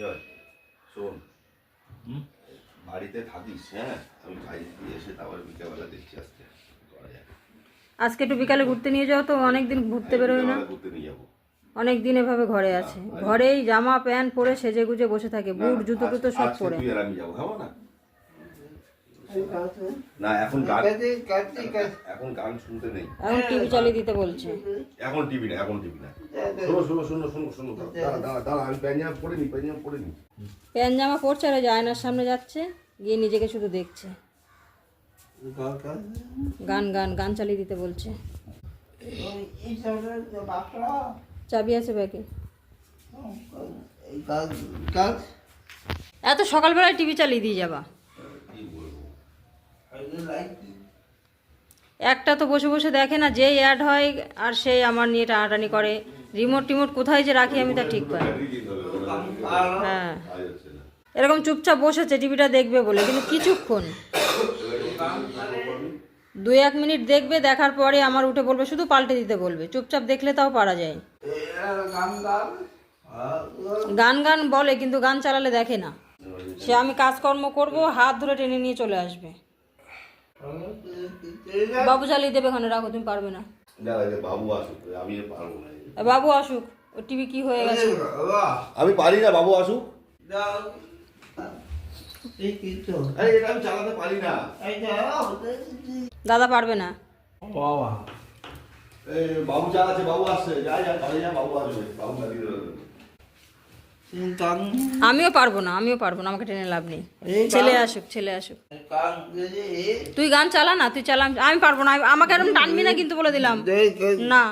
সঞ্জয় শোন, বাড়িতে থাকিস, হ্যাঁ আমি কাজ দিয়ে এসে তারপর বিকেলবেলা দেখছি আসতে করা যায়। আজকে একটু বিকালে ঘুরতে নিয়ে যাও তো, অনেকদিন ঘুরতে বেরোয় না। ঘুরতে নিয়ে যাবো। অনেক দিন এভাবে ঘরে আছে, ঘরেই জামা প্যান্ট পরে সেজে গুজে বসে থাকে, বুট জুতো টুতো সব পরে। তুই আর আমি যাবো, হ্যাঁ না? না এখন গান, এখন গান শুনতে নেই, এখন টিভি চালিয়ে দিতে বলছে। এখন টিভি না, এখন টিভি না। শোনো দাঁড়া আমি প্যাঞ্জামা পরে নি। প্যান্ট জামা পরছে আর আয়নার সামনে যাচ্ছে, গিয়ে নিজেকে শুধু দেখছে। গান গান গান চালিয়ে দিতে বলছে। চাবি আছে ব্যাগে। এত সকালবেলায় টিভি চালিয়ে দিয়ে যাবা? একটা তো বসে বসে দেখে না, যেই অ্যাড হয় আর সেই আমার নিয়ে টানাটানি করে। রিমোট টিমোট কোথায় যে রাখি আমি তা ঠিক পাই। হ্যাঁ, এরকম চুপচাপ বসেছে টিভিটা দেখবে বলে, কিন্তু কিছুক্ষণ 2-1 মিনিট দেখবে, দেখার পরে আমার উঠে বলবে, শুধু পাল্টে দিতে বলবে। চুপচাপ দেখলে তাও পারা যায়। গান গান বলে, কিন্তু গান চালালে দেখে না। সে আমি কাজকর্ম করব, হাত ধরে টেনে নিয়ে চলে আসবে। বাবু চালিয়ে দেবে, ওখানে রাখো, তুমি পারবে না। বাবু আসুক, আমি পারবো না। বাবু আসুক, ও টিভি কি হয়ে গেছে। আমি পারি না, বাবু আসুক। আরে এটা আমি চালাতে পারি না। দাদা পারবে না। বাবু চালাচ্ছে, বাবু আসছে, যাই পারি না, বাবু আসবে, বাবু চালিয়ে দেবে। আমিও পারবো না, আমাকে টেনে লাভ নেই। ছেলে আসুক। তুই গান চালা না, তুই চালা। আমি পারবো না, আমাকে এরকম টানবি না কিন্তু, বলে দিলাম না।